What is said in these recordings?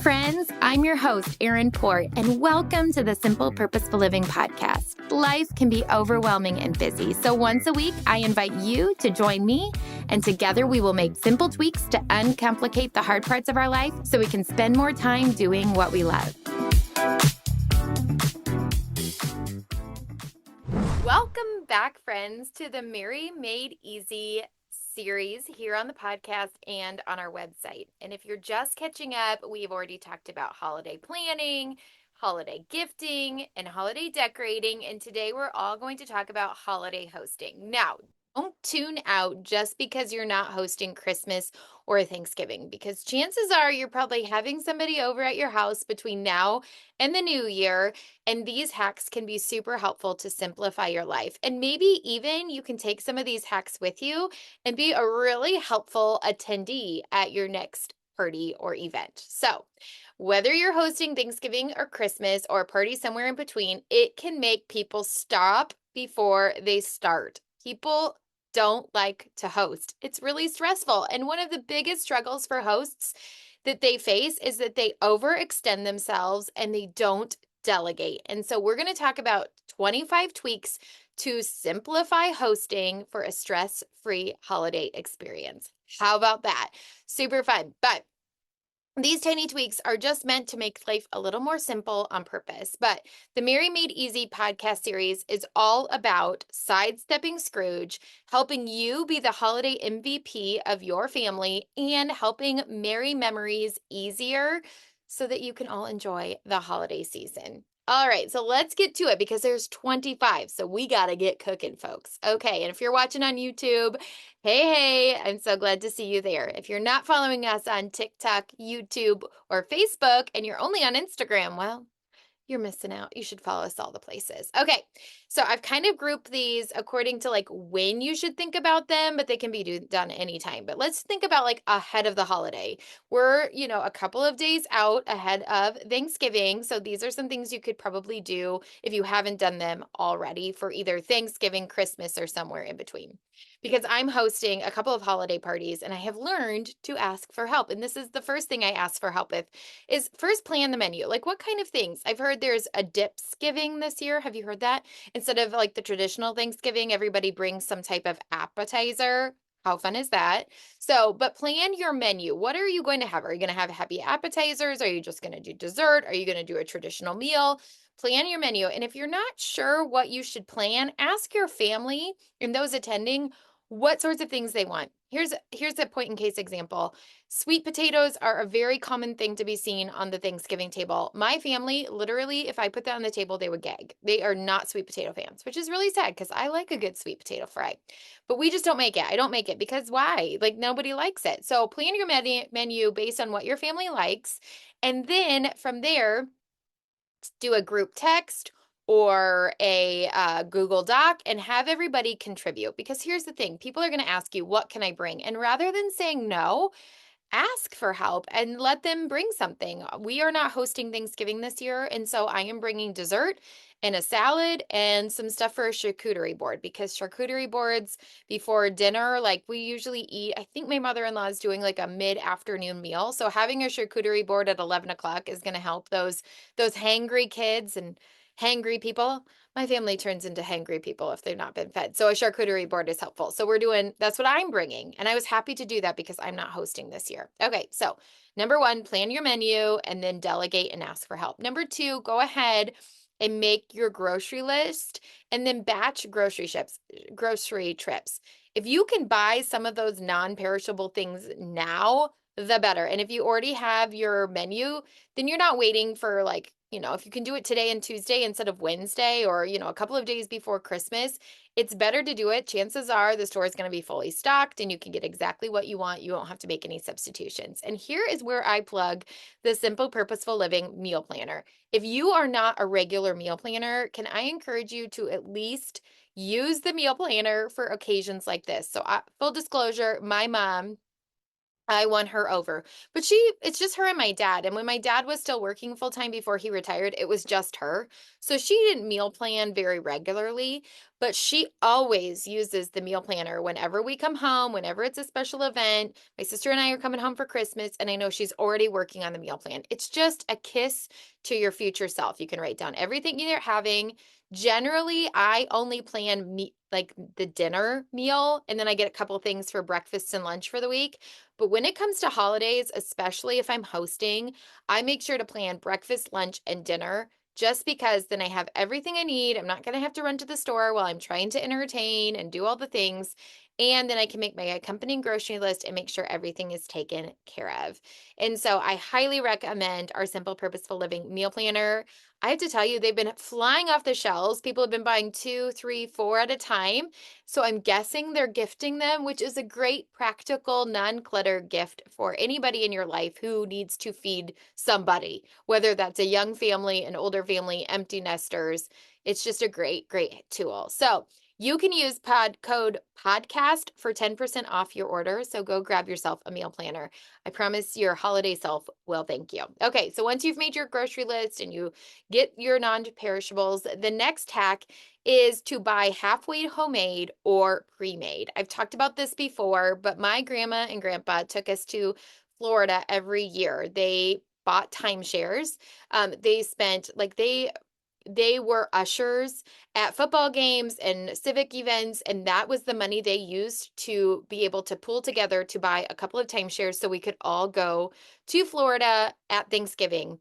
friends. I'm your host, Erin Port, and welcome to the Simple Purposeful Living podcast. Life can be overwhelming and busy, so once a week, I invite you to join me, and together we will make simple tweaks to uncomplicate the hard parts of our life so we can spend more time doing what we love. Welcome back, friends, to the Mary Made Easy series here on the podcast and on our website. And if you're just catching up, we've already talked about holiday planning, holiday gifting, and holiday decorating. And today we're all going to talk about holiday hosting. Now, don't tune out just because you're not hosting Christmas or Thanksgiving, because chances are you're probably having somebody over at your house between now and the new year. And these hacks can be super helpful to simplify your life. And maybe even you can take some of these hacks with you and be a really helpful attendee at your next party or event. So whether you're hosting Thanksgiving or Christmas or a party somewhere in between, it can make people stop before they start. People don't like to host. It's really stressful. And one of the biggest struggles for hosts that they face is that they overextend themselves and they don't delegate. And so we're going to talk about 25 tweaks to simplify hosting for a stress-free holiday experience. How about that? Super fun. But these tiny tweaks are just meant to make life a little more simple on purpose. But the Mary Made Easy podcast series is all about sidestepping Scrooge, helping you be the holiday MVP of your family, and helping merry memories easier so that you can all enjoy the holiday season. All right, so let's get to it because there's 25, so we got to get cooking, folks. Okay, and if you're watching on YouTube, hey, I'm so glad to see you there. If you're not following us on TikTok, YouTube, or Facebook, and you're only on Instagram, well, you're missing out. You should follow us all the places. Okay, so I've kind of grouped these according to like when you should think about them, but they can be done anytime. But let's think about like ahead of the holiday. We're, a couple of days out ahead of Thanksgiving. So these are some things you could probably do if you haven't done them already for either Thanksgiving, Christmas, or somewhere in between. Because I'm hosting a couple of holiday parties and I have learned to ask for help. And this is the first thing I ask for help with is first plan the menu. Like what kind of things? I've heard there's a Dipsgiving this year. Have you heard that? Instead of like the traditional Thanksgiving, everybody brings some type of appetizer. How fun is that? So, but plan your menu. What are you going to have? Are you going to have happy appetizers? Are you just going to do dessert? Are you going to do a traditional meal? Plan your menu. And if you're not sure what you should plan, ask your family and those attending what sorts of things they want. Here's a point in case example. Sweet potatoes are a very common thing to be seen on the Thanksgiving table. My family, literally, if I put that on the table, they would gag. They are not sweet potato fans, which is really sad because I like a good sweet potato fry. But we just don't make it. I don't make it because why? Like nobody likes it. So plan your menu based on what your family likes. And then from there, do a group text or a Google Doc and have everybody contribute. Because here's the thing, people are going to ask you, what can I bring? And rather than saying no, ask for help and let them bring something. We are not hosting Thanksgiving this year, and so I am bringing dessert and a salad and some stuff for a charcuterie board because charcuterie boards before dinner, like we usually eat, I think my mother-in-law is doing like a mid-afternoon meal. So having a charcuterie board at 11 o'clock is going to help those hangry kids and hangry people. My family turns into hangry people if they've not been fed. So a charcuterie board is helpful. So that's what I'm bringing. And I was happy to do that because I'm not hosting this year. Okay, so number 1, plan your menu and then delegate and ask for help. Number 2, go ahead and make your grocery list and then batch grocery trips. If you can buy some of those non-perishable things now, the better. And if you already have your menu, then you're not waiting for if you can do it today and Tuesday instead of Wednesday or, a couple of days before Christmas, it's better to do it. Chances are the store is going to be fully stocked and you can get exactly what you want. You won't have to make any substitutions. And here is where I plug the Simple Purposeful Living meal planner. If you are not a regular meal planner, can I encourage you to at least use the meal planner for occasions like this? So full disclosure, my mom I won her over. But it's just her and my dad. And when my dad was still working full time before he retired, it was just her. So she didn't meal plan very regularly, but she always uses the meal planner whenever we come home, whenever it's a special event. My sister and I are coming home for Christmas, and I know she's already working on the meal plan. It's just a kiss to your future self. You can write down everything you're having. Generally, I only plan like the dinner meal, and then I get a couple things for breakfast and lunch for the week. But when it comes to holidays, especially if I'm hosting, I make sure to plan breakfast, lunch, and dinner just because then I have everything I need. I'm not going to have to run to the store while I'm trying to entertain and do all the things. And then I can make my accompanying grocery list and make sure everything is taken care of. And so I highly recommend our Simple Purposeful Living meal planner. I have to tell you, they've been flying off the shelves. People have been buying 2, 3, 4 at a time. So I'm guessing they're gifting them, which is a great practical, non-clutter gift for anybody in your life who needs to feed somebody, whether that's a young family, an older family, empty nesters. It's just a great, great tool. So you can use code podcast for 10% off your order. So go grab yourself a meal planner. I promise your holiday self will thank you. Okay, so once you've made your grocery list and you get your non-perishables, the next hack is to buy halfway homemade or pre-made. I've talked about this before, but my grandma and grandpa took us to Florida every year. They bought timeshares. They spent like they were ushers at football games and civic events, and that was the money they used to be able to pool together to buy a couple of timeshares so we could all go to Florida at Thanksgiving,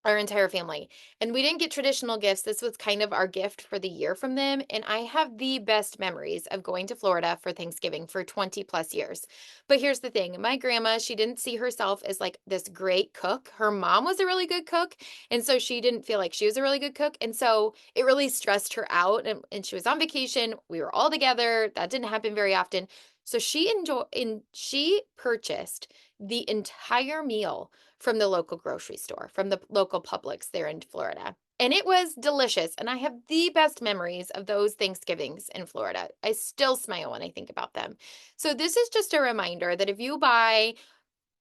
our entire family. And we didn't get traditional gifts. This was kind of our gift for the year from them. And I have the best memories of going to Florida for Thanksgiving for 20 plus years. But here's the thing, my grandma, she didn't see herself as like this great cook. Her mom was a really good cook. And so she didn't feel like she was a really good cook. And so it really stressed her out. And she was on vacation. We were all together. That didn't happen very often. So she purchased the entire meal from the local grocery store, from the local Publix there in Florida. And it was delicious. And I have the best memories of those Thanksgivings in Florida. I still smile when I think about them. So, this is just a reminder that if you buy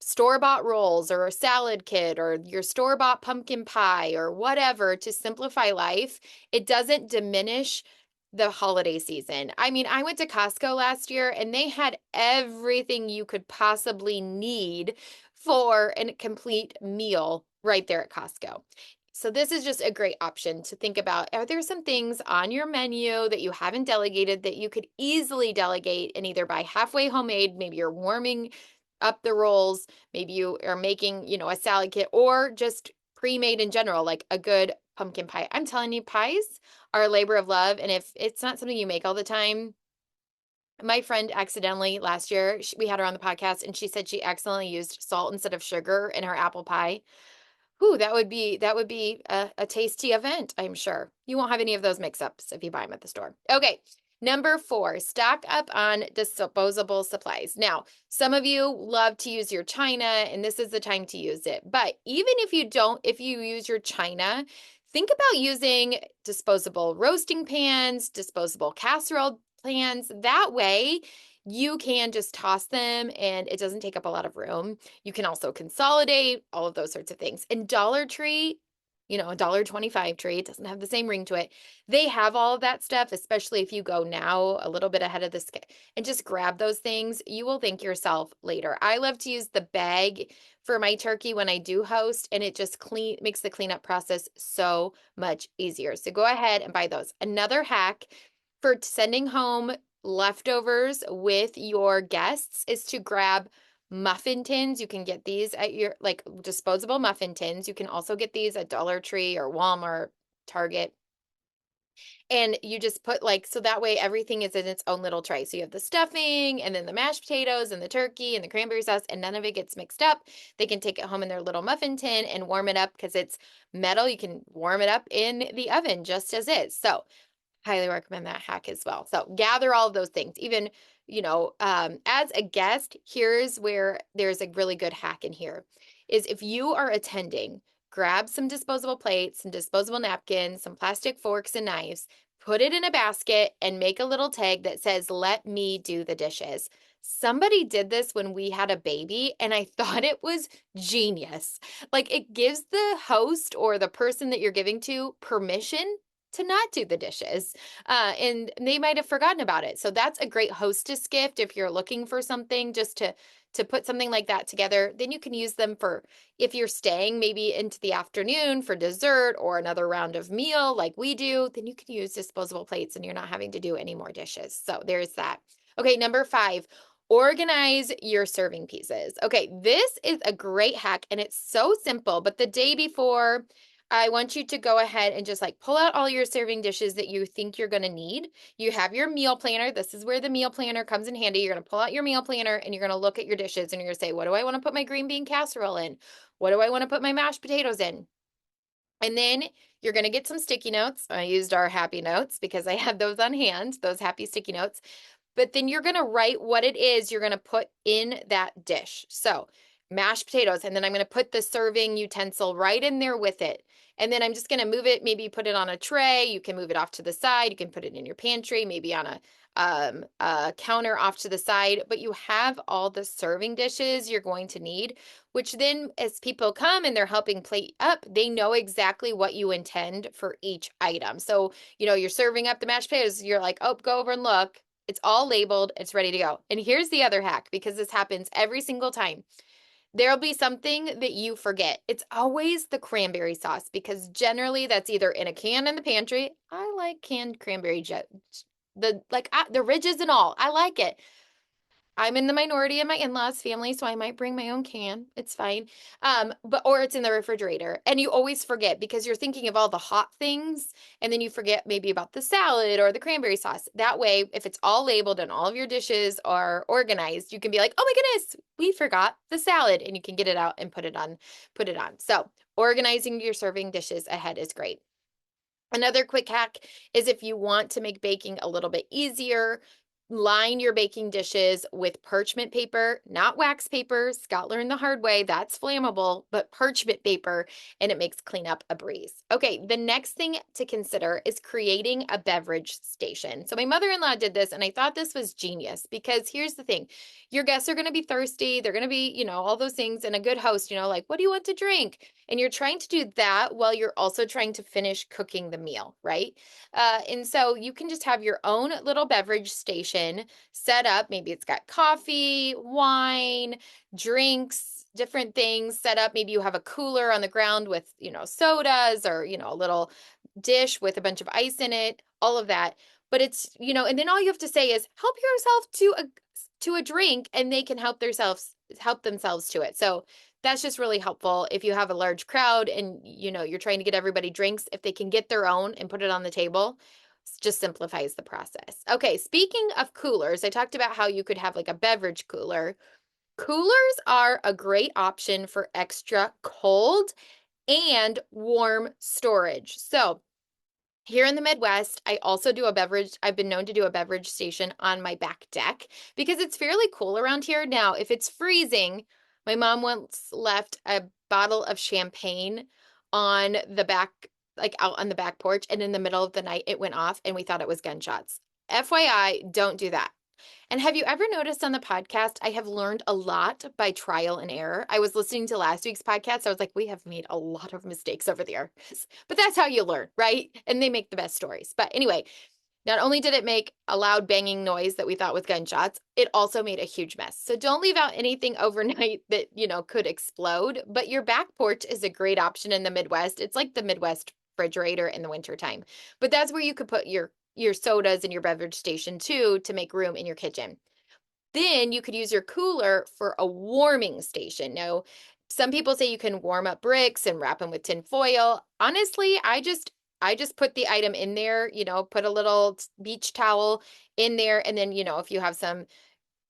store-bought rolls or a salad kit or your store-bought pumpkin pie or whatever to simplify life, it doesn't diminish the holiday season. I mean, I went to Costco last year and they had everything you could possibly need for a complete meal right there at Costco. So this is just a great option to think about. Are there some things on your menu that you haven't delegated that you could easily delegate and either buy halfway homemade, maybe you're warming up the rolls, maybe you are making, a salad kit or just pre-made in general, like a good pumpkin pie. I'm telling you, pies are a labor of love. And if it's not something you make all the time, my friend accidentally last year, we had her on the podcast and she said she accidentally used salt instead of sugar in her apple pie. Ooh, that would be a tasty event, I'm sure. You won't have any of those mix-ups if you buy them at the store. Okay, number 4, stock up on disposable supplies. Now, some of you love to use your china, and this is the time to use it. But even if you don't, if you use your china, think about using disposable roasting pans, disposable casserole pans. That way, you can just toss them and it doesn't take up a lot of room. You can also consolidate, all of those sorts of things. And Dollar Tree, a $1.25 tree, it doesn't have the same ring to it. They have all of that stuff, especially if you go now a little bit ahead of the and just grab those things. You will thank yourself later. I love to use the bag for my turkey when I do host, and it just makes the cleanup process so much easier. So go ahead and buy those. Another hack for sending home leftovers with your guests is to grab muffin tins. You can get these at your disposable muffin tins. You can also get these at Dollar Tree or Walmart, Target. And you just put so that way everything is in its own little tray. So you have the stuffing and then the mashed potatoes and the turkey and the cranberry sauce, and none of it gets mixed up. They can take it home in their little muffin tin and warm it up because it's metal. You can warm it up in the oven just as is. So highly recommend that hack as well. So gather all of those things. Even, as a guest, here's where there's a really good hack in here is if you are attending, grab some disposable plates, some disposable napkins, some plastic forks and knives, put it in a basket, and make a little tag that says, "Let me do the dishes." Somebody did this when we had a baby, and I thought it was genius. Like, it gives the host or the person that you're giving to permission to not do the dishes. And they might have forgotten about it. So that's a great hostess gift if you're looking for something just to put something like that together. Then you can use them for if you're staying maybe into the afternoon for dessert or another round of meal like we do, then you can use disposable plates and you're not having to do any more dishes. So there's that. Okay, number 5, organize your serving pieces. Okay, this is a great hack and it's so simple, but the day before, I want you to go ahead and just like pull out all your serving dishes that you think you're going to need. You have your meal planner. This is where the meal planner comes in handy. You're going to pull out your meal planner and you're going to look at your dishes and you're going to say, what do I want to put my green bean casserole in? What do I want to put my mashed potatoes in? And then you're going to get some sticky notes. I used our happy notes because I had those on hand, those happy sticky notes. But then you're going to write what it is you're going to put in that dish. So mashed potatoes, and then I'm going to put the serving utensil right in there with it. And then I'm just going to move it, maybe put it on a tray. You can move it off to the side. You can put it in your pantry, maybe on a counter off to the side. But you have all the serving dishes you're going to need, which then as people come and they're helping plate up, they know exactly what you intend for each item. So, you're serving up the mashed potatoes. You're like, oh, go over and look. It's all labeled. It's ready to go. And here's the other hack, because this happens every single time. There'll be something that you forget. It's always the cranberry sauce, because generally that's either in a can in the pantry. I like canned cranberry the ridges and all. I like it. I'm in the minority in my in-laws family, so I might bring my own can. It's fine. Or it's in the refrigerator. And you always forget because you're thinking of all the hot things, and then you forget maybe about the salad or the cranberry sauce. That way, if it's all labeled and all of your dishes are organized, you can be like, "Oh my goodness, we forgot the salad," and you can get it out and put it on. So, organizing your serving dishes ahead is great. Another quick hack is if you want to make baking a little bit easier, line your baking dishes with parchment paper, not wax paper. Scott learned the hard way. That's flammable, but parchment paper, and it makes cleanup a breeze. Okay, the next thing to consider is creating a beverage station. So my mother-in-law did this, and I thought this was genius because here's the thing. Your guests are going to be thirsty. They're going to be, all those things. And a good host, like, what do you want to drink? And you're trying to do that while you're also trying to finish cooking the meal, right? And so you can just have your own little beverage station set up. Maybe it's got coffee, wine, drinks, different things set up. Maybe you have a cooler on the ground with, sodas or, a little dish with a bunch of ice in it, all of that. But it's, and then all you have to say is help yourself to a drink, and they can help themselves to it. So that's just really helpful if you have a large crowd and you're trying to get everybody drinks. If they can get their own and put it on the table, it just simplifies the process. Okay, speaking of coolers, I talked about how you could have like a beverage cooler. Coolers are a great option for extra cold and warm storage. So here in the Midwest, I've been known to do a beverage station on my back deck because it's fairly cool around here. Now, if it's freezing, my mom once left a bottle of champagne on the back, like out on the back porch, and in the middle of the night, it went off and we thought it was gunshots. FYI, don't do that. And have you ever noticed on the podcast, I have learned a lot by trial and error. I was listening to last week's podcast. I was like, we have made a lot of mistakes over there. But that's how you learn, right? And they make the best stories. But anyway, not only did it make a loud banging noise that we thought was gunshots, it also made a huge mess. So don't leave out anything overnight that, could explode. But your back porch is a great option in the Midwest. It's like the Midwest refrigerator in the wintertime. But that's where you could put your sodas and your beverage station too to make room in your kitchen. Then you could use your cooler for a warming station. Now, some people say you can warm up bricks and wrap them with tin foil. Honestly, I just put the item in there, put a little beach towel in there. And then, if you have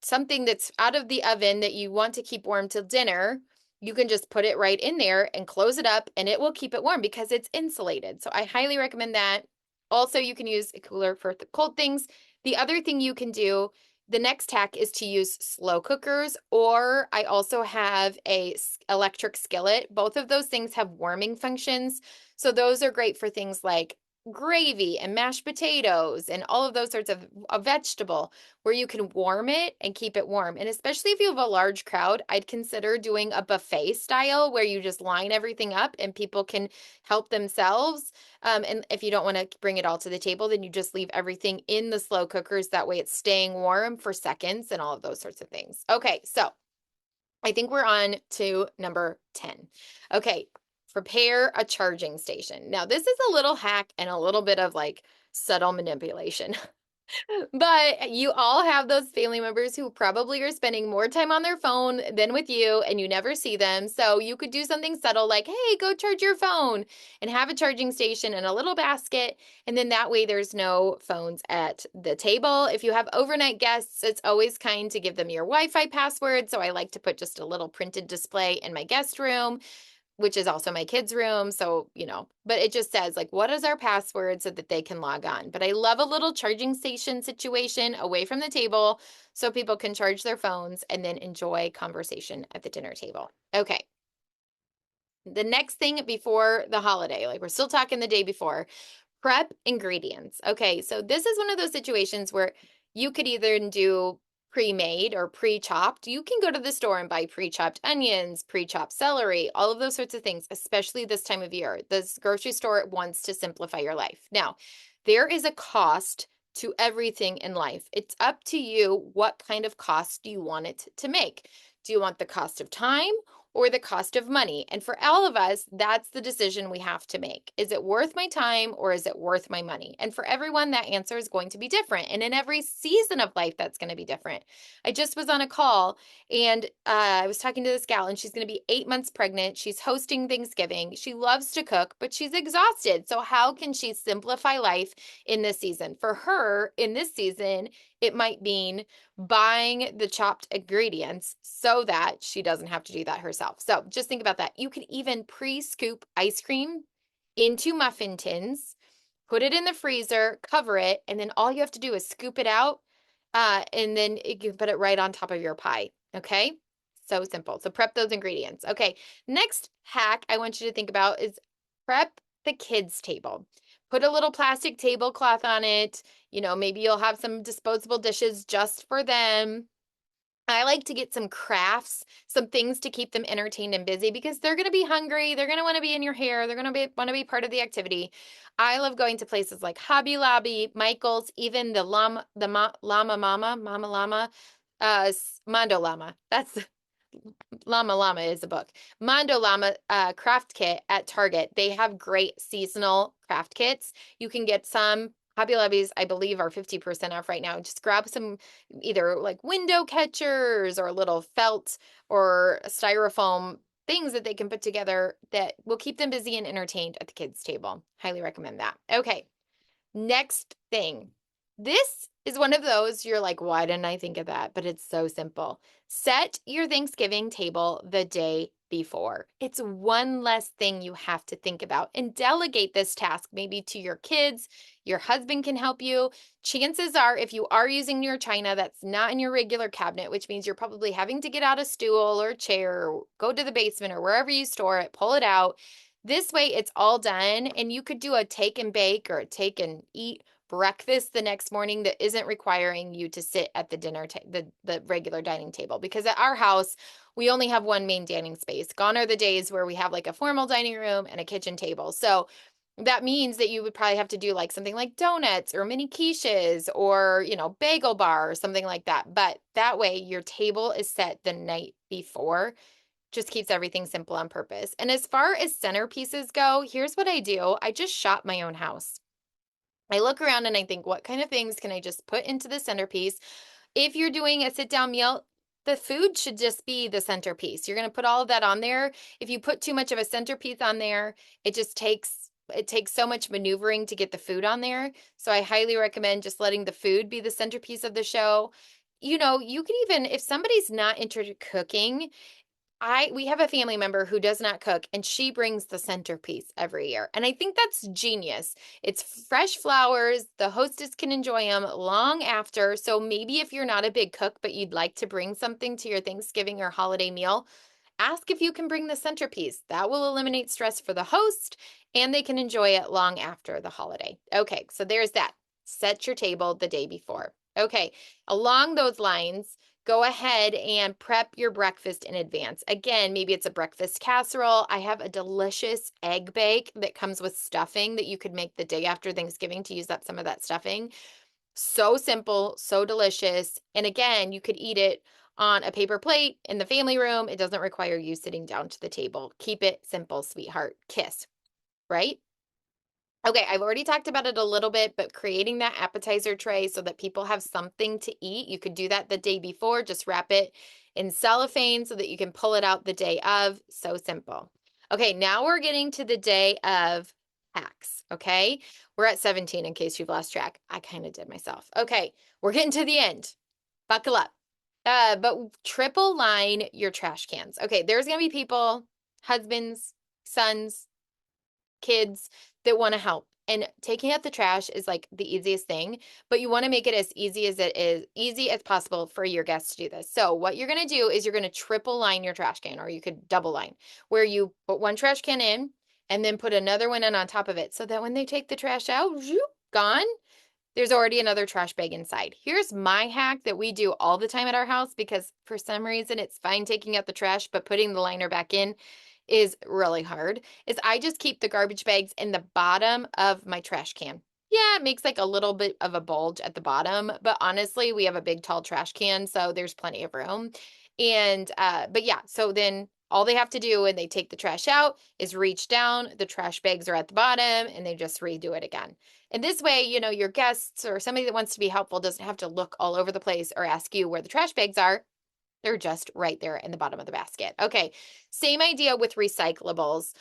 something that's out of the oven that you want to keep warm till dinner, you can just put it right in there and close it up and it will keep it warm because it's insulated. So I highly recommend that. Also, you can use a cooler for the cold things. The other thing you can do, the next hack is to use slow cookers, or I also have a electric skillet. Both of those things have warming functions. So those are great for things like gravy and mashed potatoes and all of those sorts of a vegetable where you can warm it and keep it warm. And especially if you have a large crowd, I'd consider doing a buffet style where you just line everything up and people can help themselves. And if you don't want to bring it all to the table, then you just leave everything in the slow cookers. That way it's staying warm for seconds and all of those sorts of things. Okay, so I think we're on to number 10. Okay, prepare a charging station. Now, this is a little hack and a little bit of like subtle manipulation. But you all have those family members who probably are spending more time on their phone than with you, and you never see them. So you could do something subtle like, hey, go charge your phone and have a charging station in a little basket. And then that way there's no phones at the table. If you have overnight guests, it's always kind to give them your Wi-Fi password. So I like to put just a little printed display in my guest room, which is also my kids' room. So, but it just says like, what is our password so that they can log on? But I love a little charging station situation away from the table so people can charge their phones and then enjoy conversation at the dinner table. Okay. The next thing before the holiday, like we're still talking the day before, prep ingredients. Okay, so this is one of those situations where you could either do pre-made or pre-chopped. You can go to the store and buy pre-chopped onions, pre-chopped celery, all of those sorts of things, especially this time of year. The grocery store wants to simplify your life. Now, there is a cost to everything in life. It's up to you what kind of cost do you want it to make. Do you want the cost of time or the cost of money? And for all of us, that's the decision we have to make. Is it worth my time or is it worth my money? And for everyone, that answer is going to be different. And in every season of life, that's going to be different. I just was on a call and I was talking to this gal, and she's going to be 8 months pregnant. She's hosting Thanksgiving. She loves to cook, but she's exhausted. So how can she simplify life in this season? For her, in this season, it might mean buying the chopped ingredients so that she doesn't have to do that herself. So just think about that. You could even pre-scoop ice cream into muffin tins, put it in the freezer, cover it, and then all you have to do is scoop it out, and then you can put it right on top of your pie. Okay? So simple. So prep those ingredients. Okay, next hack I want you to think about is prep the kids' table. Put a little plastic tablecloth on it. Maybe you'll have some disposable dishes just for them. I like to get some crafts, some things to keep them entertained and busy because they're going to be hungry. They're going to want to be in your hair. They're going to want to be part of the activity. I love going to places like Hobby Lobby, Michael's, even the Mama Llama, Mondo Llama. That's Llama Llama is a book. Mondo Llama craft kit at Target. They have great seasonal craft kits. You can get some. Hobby Lobbies, I believe, are 50% off right now. Just grab some either like window catchers or little felt or styrofoam things that they can put together that will keep them busy and entertained at the kids' table. Highly recommend that. Okay, next thing. This is one of those you're like, why didn't I think of that? But it's so simple. Set your Thanksgiving table the day before. It's one less thing you have to think about, and delegate this task maybe to your kids. Your husband can help you. Chances are, if you are using your china, that's not in your regular cabinet, which means you're probably having to get out a stool or a chair or go to the basement or wherever you store it, pull it out. This way it's all done, and you could do a take and bake or a take and eat breakfast the next morning that isn't requiring you to sit at the the regular dining table, because at our house we only have one main dining space. Gone are the days where we have like a formal dining room and a kitchen table. So that means that you would probably have to do like something like donuts or mini quiches or, bagel bar or something like that. But that way your table is set the night before. Just keeps everything simple on purpose. And as far as centerpieces go, here's what I do. I just shop my own house. I look around and I think, what kind of things can I just put into the centerpiece? If you're doing a sit-down meal, the food should just be the centerpiece. You're going to put all of that on there. If you put too much of a centerpiece on there, it takes so much maneuvering to get the food on there. So I highly recommend just letting the food be the centerpiece of the show. You can even, if somebody's not into cooking, we have a family member who does not cook, and she brings the centerpiece every year. And I think that's genius. It's fresh flowers. The hostess can enjoy them long after. So maybe if you're not a big cook, but you'd like to bring something to your Thanksgiving or holiday meal, Ask if you can bring the centerpiece. That will eliminate stress for the host and they can enjoy it long after the holiday. Okay, so there's that. Set your table the day before. Okay, along those lines, go ahead and prep your breakfast in advance. Again, maybe it's a breakfast casserole. I have a delicious egg bake that comes with stuffing that you could make the day after Thanksgiving to use up some of that stuffing. So simple, so delicious. And again, you could eat it on a paper plate in the family room. It doesn't require you sitting down to the table. Keep it simple, sweetheart. Kiss, right? Okay, I've already talked about it a little bit, but creating that appetizer tray so that people have something to eat. You could do that the day before, just wrap it in cellophane so that you can pull it out the day of. So simple. Okay, now we're getting to the day of hacks, okay? We're at 17 in case you've lost track. I kind of did myself. Okay, we're getting to the end. Buckle up. But triple line your trash cans. Okay, there's going to be people, husbands, sons, kids that want to help. And taking out the trash is like the easiest thing, but you want to make it as easy as possible for your guests to do this. So what you're going to do is you're going to triple line your trash can, or you could double line, where you put one trash can in and then put another one in on top of it so that when they take the trash out, gone, there's already another trash bag inside. Here's my hack that we do all the time at our house because for some reason it's fine taking out the trash, but putting the liner back in is really hard, is I just keep the garbage bags in the bottom of my trash can. Yeah, it makes like a little bit of a bulge at the bottom, but honestly, we have a big tall trash can, so there's plenty of room. And but yeah, so then all they have to do when they take the trash out is reach down, the trash bags are at the bottom, and they just redo it again. And this way, your guests or somebody that wants to be helpful doesn't have to look all over the place or ask you where the trash bags are. They're just right there in the bottom of the basket. Okay, same idea with recyclables.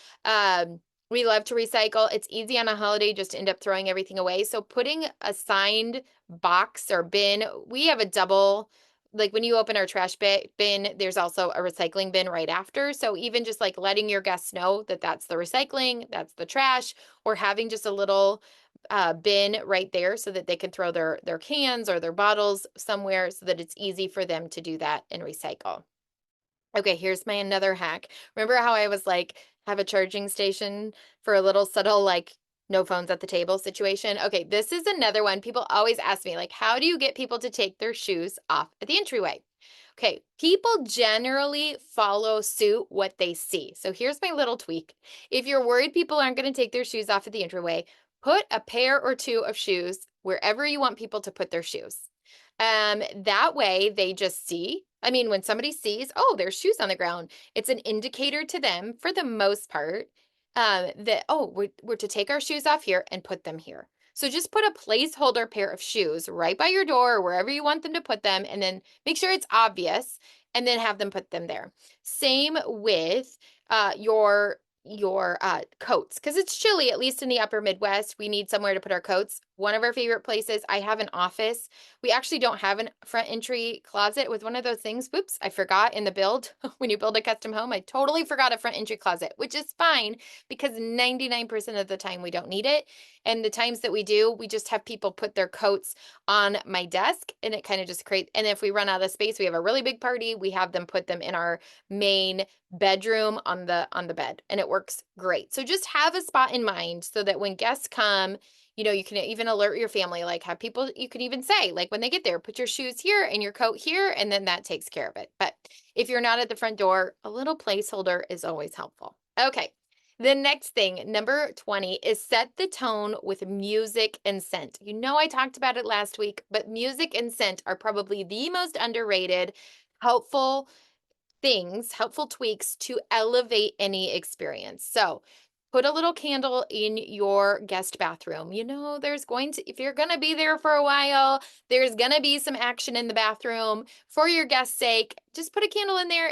We love to recycle. It's easy on a holiday just to end up throwing everything away. So putting a signed box or bin, we have a double, like when you open our trash bin, there's also a recycling bin right after. So even just like letting your guests know that that's the recycling, that's the trash, or having just a little bin right there so that they can throw their cans or their bottles somewhere so that it's easy for them to do that and recycle. Okay, here's my another hack. Remember how I was like, have a charging station for a little subtle, like, no phones at the table situation? Okay, this is another one. People always ask me, like, how do you get people to take their shoes off at the entryway? Okay, people generally follow suit what they see. So here's my little tweak. If you're worried people aren't going to take their shoes off at the entryway, put a pair or two of shoes wherever you want people to put their shoes. That way they just see. I mean, when somebody sees, oh, there's shoes on the ground, it's an indicator to them for the most part that, oh, we're to take our shoes off here and put them here. So just put a placeholder pair of shoes right by your door or wherever you want them to put them, and then make sure it's obvious, and then have them put them there. Same with your coats, because it's chilly, at least in the upper Midwest. We need somewhere to put our coats. One of our favorite places, I have an office. We actually don't have a front entry closet with one of those things. Whoops, I forgot in the build. When you build a custom home, I totally forgot a front entry closet, which is fine because 99% of the time we don't need it. And the times that we do, we just have people put their coats on my desk, and it kind of just creates, and if we run out of space, we have a really big party, we have them put them in our main bedroom on the bed, and it works great. So just have a spot in mind so that when guests come, you can even alert your family, like have people, you can even say, like when they get there, put your shoes here and your coat here, and then that takes care of it. But if you're not at the front door, a little placeholder is always helpful. Okay. The next thing, number 20, is set the tone with music and scent. I talked about it last week, but music and scent are probably the most underrated, helpful tweaks to elevate any experience. So put a little candle in your guest bathroom. If you're going to be there for a while, there's going to be some action in the bathroom. For your guest's sake, just put a candle in there.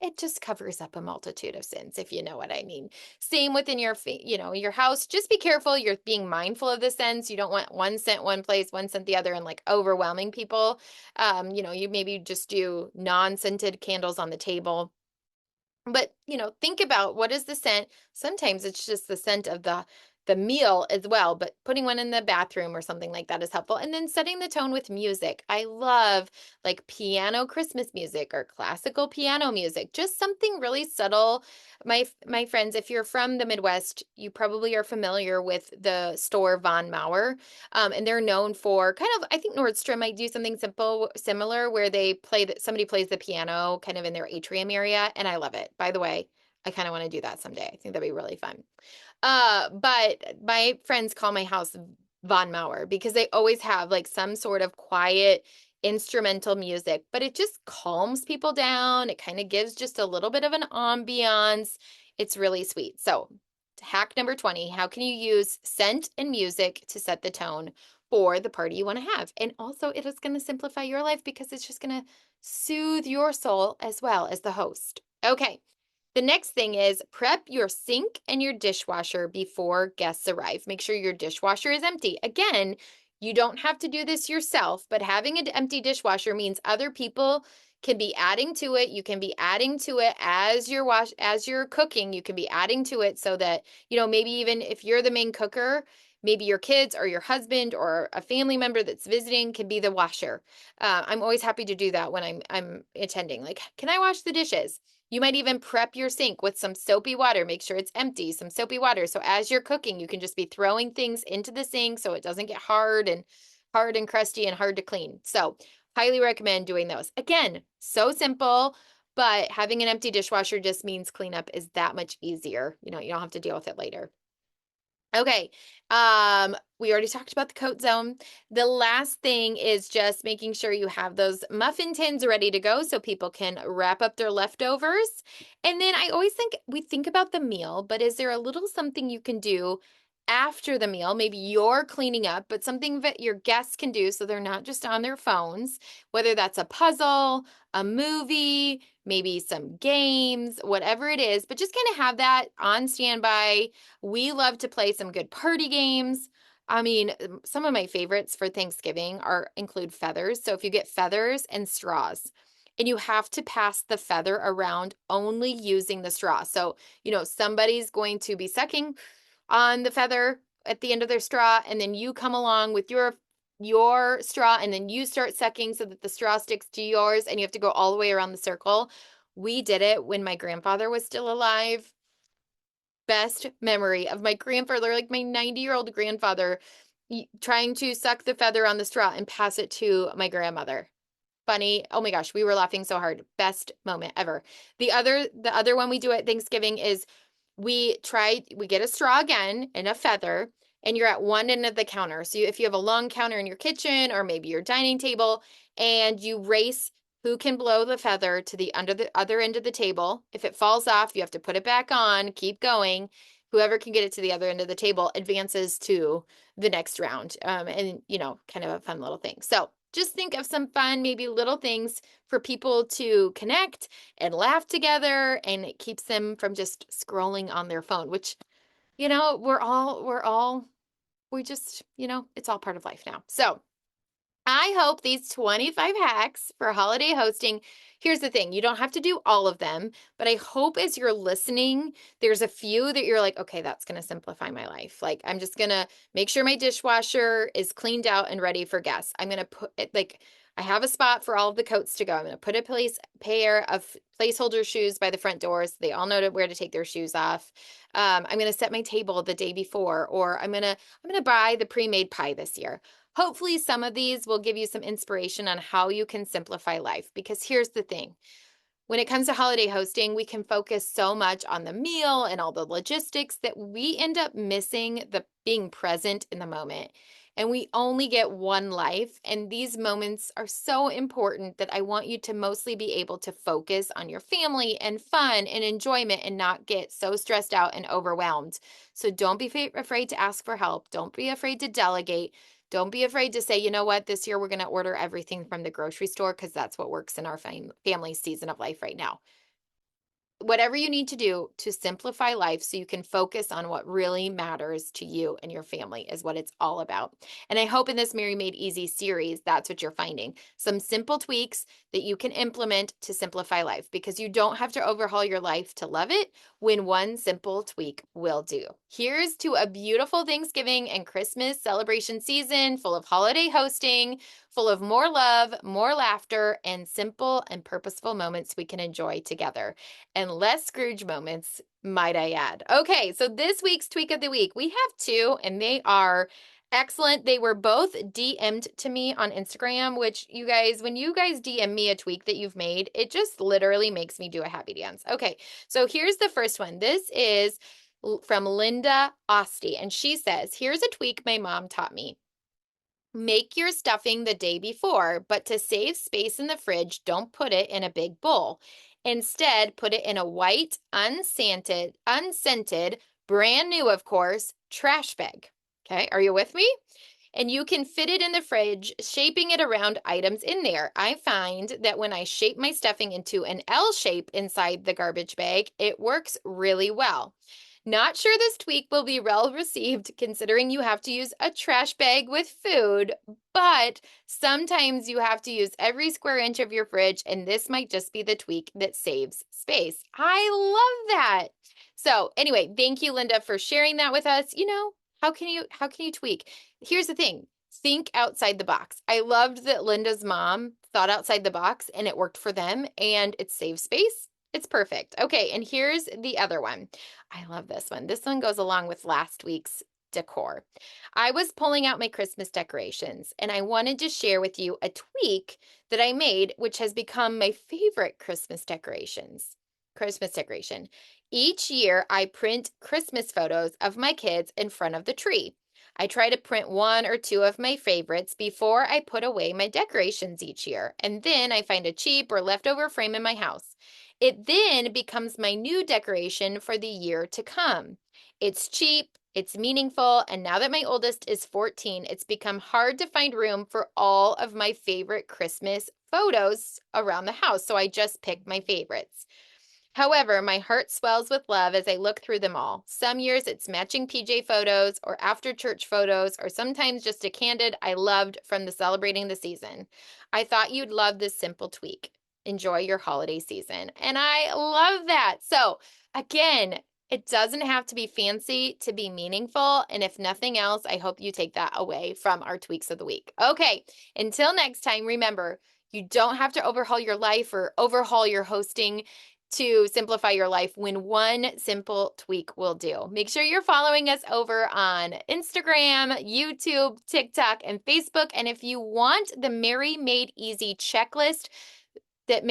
It just covers up a multitude of sins, if you know what I mean. Same within your house. Just be careful. You're being mindful of the scents. You don't want one scent one place, one scent the other, and like overwhelming people. You maybe just do non-scented candles on the table. But, think about what is the scent. Sometimes it's just the scent of the the meal as well, but putting one in the bathroom or something like that is helpful. And then setting the tone with music. I love like piano Christmas music or classical piano music, just something really subtle. My friends, if you're from the Midwest, you probably are familiar with the store Von Mauer. And they're known for kind of, I think Nordstrom might do something similar where they play that somebody plays the piano kind of in their atrium area, and I love it. By the way, I kind of want to do that someday. I think that'd be really fun. But my friends call my house Von Mauer because they always have like some sort of quiet instrumental music, but it just calms people down. It kind of gives just a little bit of an ambiance. It's really sweet. So, hack number 20, how can you use scent and music to set the tone for the party you want to have? And also, it is going to simplify your life because it's just going to soothe your soul as well as the host. Okay. The next thing is prep your sink and your dishwasher before guests arrive. Make sure your dishwasher is empty. Again, you don't have to do this yourself, but having an empty dishwasher means other people can be adding to it. You can be adding to it as you're cooking, you can be adding to it so that, maybe even if you're the main cooker, maybe your kids or your husband or a family member that's visiting can be the washer. I'm always happy to do that when I'm attending. Like, can I wash the dishes? You might even prep your sink with some soapy water. Make sure it's empty, some soapy water. So as you're cooking, you can just be throwing things into the sink so it doesn't get hard and crusty and hard to clean. So highly recommend doing those. Again, so simple, but having an empty dishwasher just means cleanup is that much easier. You don't have to deal with it later. Okay. We already talked about the coat zone. The last thing is just making sure you have those muffin tins ready to go so people can wrap up their leftovers. And then I always think we think about the meal, but is there a little something you can do after the meal? Maybe you're cleaning up, but something that your guests can do so they're not just on their phones, whether that's a puzzle, a movie, maybe some games, whatever it is, but just kind of have that on standby. We love to play some good party games. I mean, some of my favorites for Thanksgiving include feathers. So if you get feathers and straws, and you have to pass the feather around only using the straw. So, somebody's going to be sucking on the feather at the end of their straw, and then you come along with your straw, and then you start sucking so that the straw sticks to yours, and you have to go all the way around the circle. We did it when my grandfather was still alive. Best memory of my grandfather, like my 90-year-old grandfather, trying to suck the feather on the straw and pass it to my grandmother. Funny. Oh my gosh, we were laughing so hard. Best moment ever. The other one we do at Thanksgiving is we get a straw again and a feather, and you're at one end of the counter. So if you have a long counter in your kitchen or maybe your dining table, and you race who can blow the feather to the other end of the table. If it falls off, you have to put it back on, keep going. Whoever can get it to the other end of the table advances to the next round. And kind of a fun little thing. So just think of some fun, maybe little things for people to connect and laugh together, and it keeps them from just scrolling on their phone, which, we just, it's all part of life now. So I hope these 25 hacks for holiday hosting. Here's the thing, you don't have to do all of them, but I hope as you're listening, there's a few that you're like, okay, that's going to simplify my life. Like, I'm just going to make sure my dishwasher is cleaned out and ready for guests. I'm going to put it like, I have a spot for all of the coats to go. I'm going to put a pair of placeholder shoes by the front doors. So they all know where to take their shoes off. I'm going to set my table the day before, or I'm going to buy the pre-made pie this year. Hopefully, some of these will give you some inspiration on how you can simplify life. Because here's the thing. When it comes to holiday hosting, we can focus so much on the meal and all the logistics that we end up missing the being present in the moment. And we only get one life. And these moments are so important that I want you to mostly be able to focus on your family and fun and enjoyment and not get so stressed out and overwhelmed. So don't be afraid to ask for help. Don't be afraid to delegate. Don't be afraid to say, you know what, this year we're going to order everything from the grocery store because that's what works in our family season of life right now. whatever you need to do to simplify life so you can focus on what really matters to you and your family is what it's all about. And I hope in this Mary Made Easy series, that's what you're finding. Some simple tweaks that you can implement to simplify life, because you don't have to overhaul your life to love it when one simple tweak will do. Here's to a beautiful Thanksgiving and Christmas celebration season full of holiday hosting, full of more love, more laughter, and simple and purposeful moments we can enjoy together. And less Scrooge moments, might I add. Okay, so this week's Tweak of the Week, we have two, and they are excellent. They were both DM'd to me on Instagram, which you guys, when you guys DM me a tweak that you've made, it just literally makes me do a happy dance. Okay, so here's the first one. This is from Linda Osty, and she says, here's a tweak my mom taught me. Make your stuffing the day before, but to save space in the fridge, don't put it in a big bowl. Instead, put it in a white, unscented, brand new, of course, trash bag. Okay, are you with me? And you can fit it in the fridge, shaping it around items in there. I find that when I shape my stuffing into an L shape inside the garbage bag, it works really well. Not sure this tweak will be well received considering you have to use a trash bag with food, but sometimes you have to use every square inch of your fridge, and this might just be the tweak that saves space. I love that. So anyway, thank you, Linda, for sharing that with us. You know, how can you tweak? Here's the thing. Think outside the box. I loved that Linda's mom thought outside the box and it worked for them and it saves space. It's perfect. Okay, and here's the other one. I love this one. This one goes along with last week's decor. I was pulling out my Christmas decorations and I wanted to share with you a tweak that I made, which has become my favorite Christmas decoration. Each year, I print Christmas photos of my kids in front of the tree. I try to print one or two of my favorites before I put away my decorations each year, and then I find a cheap or leftover frame in my house. It then becomes my new decoration for the year to come. It's cheap, it's meaningful, and now that my oldest is 14, it's become hard to find room for all of my favorite Christmas photos around the house, so I just picked my favorites. However, my heart swells with love as I look through them all. Some years it's matching PJ photos or after church photos, or sometimes just a candid I loved from the celebrating the season. I thought you'd love this simple tweak. Enjoy your holiday season. And I love that. So again, it doesn't have to be fancy to be meaningful. And if nothing else, I hope you take that away from our tweaks of the week. Okay, until next time, remember, you don't have to overhaul your life or overhaul your hosting to simplify your life when one simple tweak will do. Make sure you're following us over on Instagram, YouTube, TikTok, and Facebook. And if you want the Mary Made Easy checklist that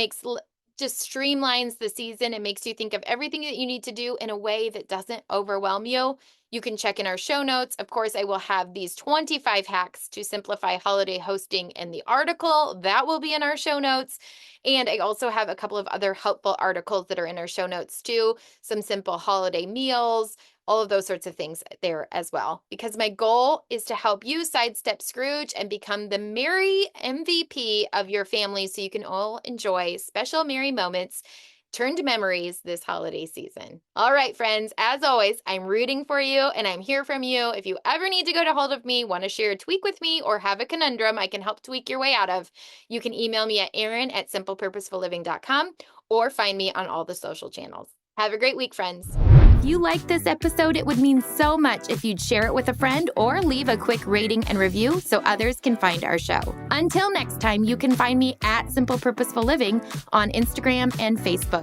just streamlines the season and makes you think of everything that you need to do in a way that doesn't overwhelm you, you can check in our show notes. Of course, I will have these 25 hacks to simplify holiday hosting in the article. That will be in our show notes. And I also have a couple of other helpful articles that are in our show notes too. Some simple holiday meals, all of those sorts of things there as well. Because my goal is to help you sidestep Scrooge and become the merry MVP of your family so you can all enjoy special merry moments turned memories this holiday season. All right, friends, as always, I'm rooting for you and I'm here from you. If you ever need to get a hold of me, want to share a tweak with me, or have a conundrum I can help tweak your way out of, you can email me at Erin@simplepurposefulliving.com or find me on all the social channels. Have a great week, friends. If you liked this episode, it would mean so much if you'd share it with a friend or leave a quick rating and review so others can find our show. Until next time, you can find me at Simple Purposeful Living on Instagram and Facebook.